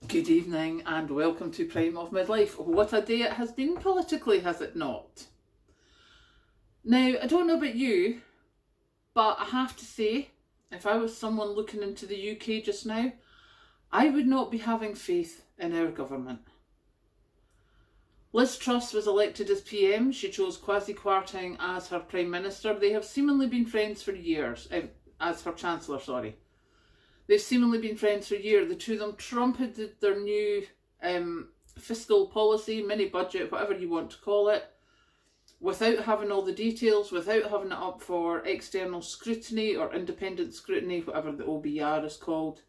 Good evening and welcome to Prime of Midlife. What a day it has been politically, has it not? Now, I don't know about you, but I have to say, if I was someone looking into the UK just now, I would not be having faith in our government. Liz Truss was elected as PM. She chose Kwasi Kwarteng as her Prime Minister. They have seemingly been friends for years, as her Chancellor, sorry. They've seemingly been friends for years. The two of them trumpeted their new fiscal policy, mini budget, whatever you want to call it, without having all the details, without having it up for external scrutiny or independent scrutiny, whatever the OBR is called.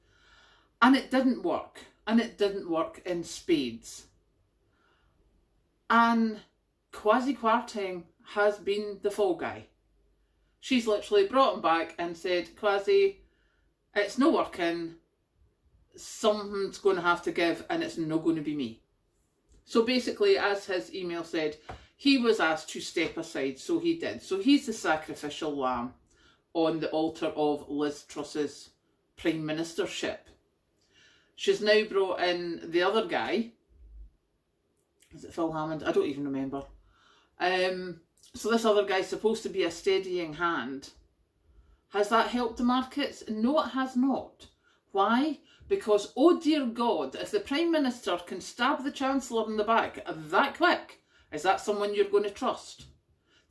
And it didn't work. And it didn't work in spades. And Kwasi Kwarteng has been the fall guy. She's literally brought him back and said, Kwasi, it's not working, something's going to have to give and it's not going to be me. So basically, as his email said, he was asked to step aside, so he did. So he's the sacrificial lamb on the altar of Liz Truss's Prime Ministership. She's now brought in the other guy. Is it Phil Hammond? I don't even remember. So this other guy's supposed to be a steadying hand. Has that helped the markets? No, it has not. Why? Because, oh dear God, if the Prime Minister can stab the Chancellor in the back that quick, is that someone you're going to trust?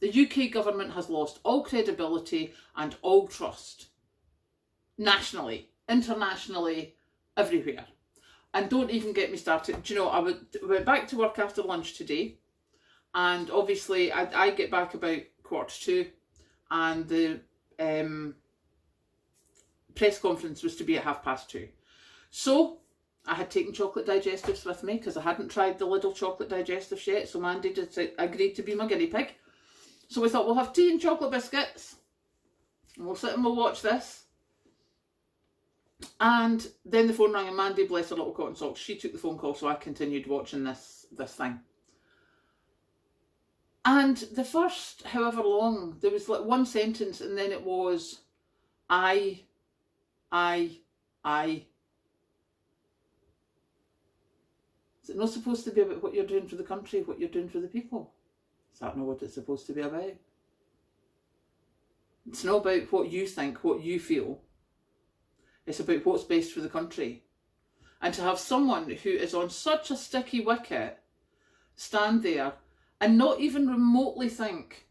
The UK government has lost all credibility and all trust. Nationally, internationally, everywhere. And don't even get me started. Do you know, I went back to work after lunch today, and obviously I get back about 1:45, and the press conference was to be at 2:30. So I had taken chocolate digestives with me because I hadn't tried the little chocolate digestives yet, so Mandy agreed to be my guinea pig. So we thought we'll have tea and chocolate biscuits and we'll sit and we'll watch this. And then the phone rang and Mandy, bless her little cotton socks, she took the phone call, so I continued watching this thing. And the first however long, there was like one sentence and then it was, I. Is it not supposed to be about what you're doing for the country, what you're doing for the people? Is that not what it's supposed to be about? It's not about what you think, what you feel. It's about what's best for the country. And to have someone who is on such a sticky wicket stand there and not even remotely think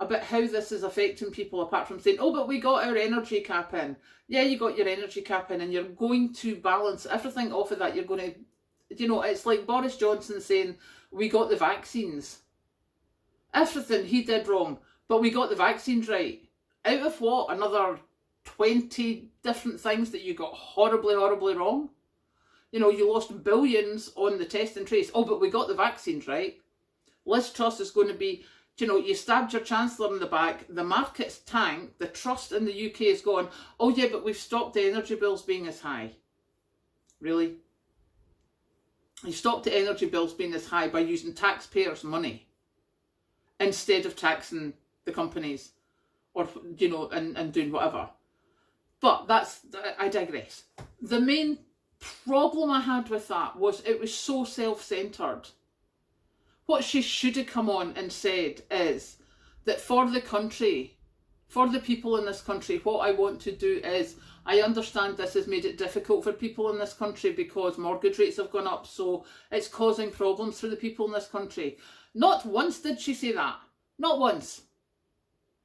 about how this is affecting people, apart from saying, oh, but we got our energy cap in. Yeah, you got your energy cap in and you're going to balance everything off of that. You're going to, you know, it's like Boris Johnson saying, we got the vaccines. Everything he did wrong, but we got the vaccines right. Out of what? Another 20 different things that you got horribly, horribly wrong? You know, you lost billions on the test and trace. Oh, but we got the vaccines right. Liz Truss is going to be, you know, you stabbed your Chancellor in the back, the market's tanked, the trust in the UK is gone. Oh yeah, but we've stopped the energy bills being as high. Really? You stopped the energy bills being as high by using taxpayers' money instead of taxing the companies or, you know, and doing whatever. But I digress. The main problem I had with that was it was so self-centred. What she should have come on and said is that for the country, for the people in this country, what I want to do is, I understand this has made it difficult for people in this country because mortgage rates have gone up, so it's causing problems for the people in this country. Not once did she say that. Not once.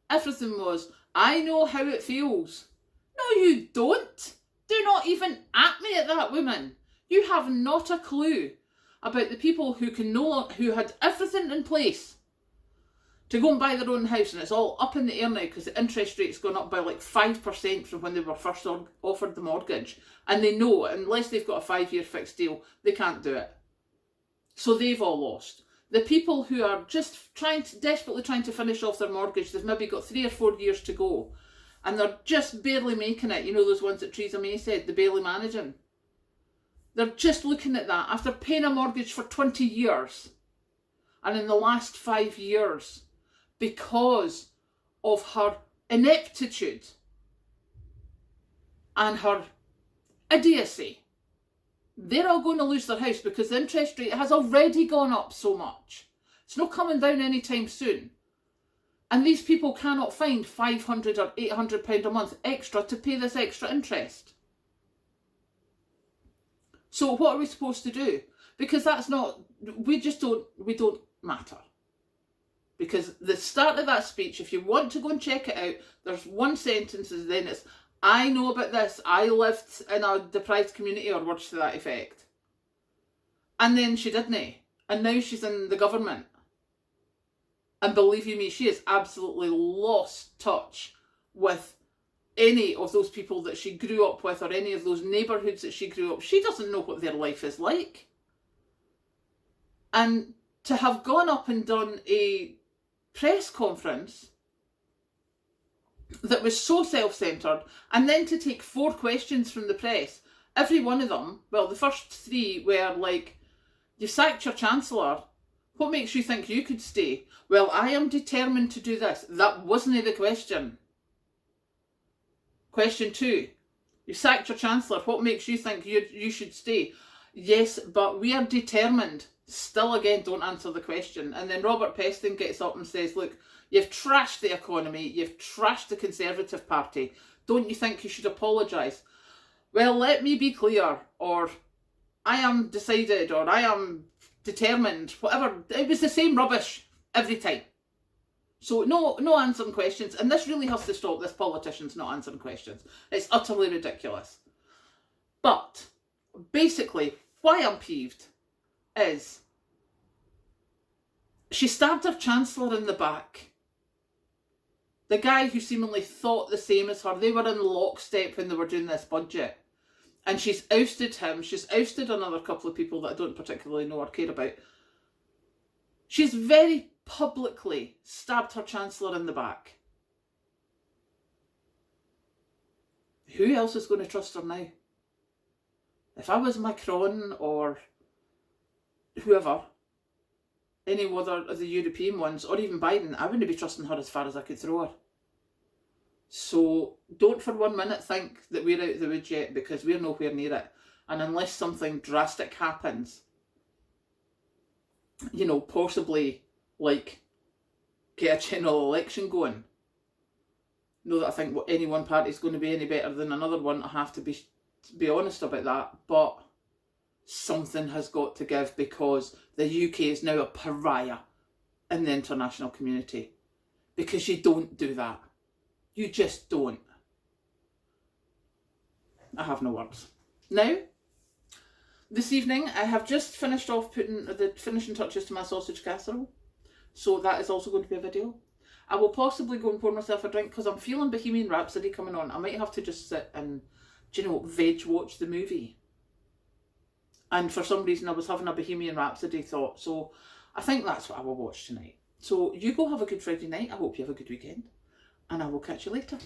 Everything was, I know how it feels. No, you don't. Do not even at me at that, woman. You have not a clue about the people who who had everything in place to go and buy their own house, and it's all up in the air now because the interest rate's gone up by like 5% from when they were first offered the mortgage, and they know unless they've got a 5-year fixed deal, they can't do it. So they've all lost. The people who are just desperately trying to finish off their mortgage, they've maybe got 3 or 4 years to go, and they're just barely making it. You know those ones that Theresa May said, the barely managing. They're just looking at that after paying a mortgage for 20 years. And in the last 5 years, because of her ineptitude and her idiocy, they're all going to lose their house because the interest rate has already gone up so much. It's not coming down anytime soon. And these people cannot find £500 or £800 a month extra to pay this extra interest. So what are we supposed to do? Because that's not, we don't matter. Because the start of that speech, if you want to go and check it out, there's one sentence and then it's, I know about this, I lived in a deprived community, or words to that effect. And then she didn't. And now she's in the government. And believe you me, she has absolutely lost touch with any of those people that she grew up with, or any of those neighbourhoods that she grew up. She doesn't know what their life is like. And to have gone up and done a press conference that was so self-centred, and then to take 4 questions from the press, every one of them, well, the first 3 were like, you sacked your chancellor, what makes you think you could stay? Well, I am determined to do this. That wasn't the question. Question 2, you sacked your chancellor, what makes you think you should stay? Yes, but we are determined. Still again, don't answer the question. And then Robert Peston gets up and says, look, you've trashed the economy, you've trashed the Conservative Party. Don't you think you should apologise? Well, let me be clear, or I am decided, or I am determined, whatever. It was the same rubbish every time. So no answering questions. And this really has to stop, this politician's not answering questions. It's utterly ridiculous. But basically, why I'm peeved is she stabbed her chancellor in the back. The guy who seemingly thought the same as her, they were in lockstep when they were doing this budget. And she's ousted him. She's ousted another couple of people that I don't particularly know or care about. She's very publicly stabbed her chancellor in the back. Who else is going to trust her now? If I was Macron or whoever, any other of the European ones, or even Biden, I wouldn't be trusting her as far as I could throw her. So don't for 1 minute think that we're out of the woods yet, because we're nowhere near it. And unless something drastic happens, you know, possibly like get a general election going. Not that I think any one party is going to be any better than another one. I have to be honest about that. But something has got to give, because the UK is now a pariah in the international community. Because you don't do that. You just don't. I have no words. Now, this evening I have just finished off putting the finishing touches to my sausage casserole. So that is also going to be a video. I will possibly go and pour myself a drink because I'm feeling Bohemian Rhapsody coming on. I might have to just sit and, do you know, veg watch the movie. And for some reason I was having a Bohemian Rhapsody thought. So I think that's what I will watch tonight. So you go have a good Friday night. I hope you have a good weekend. And I will catch you later.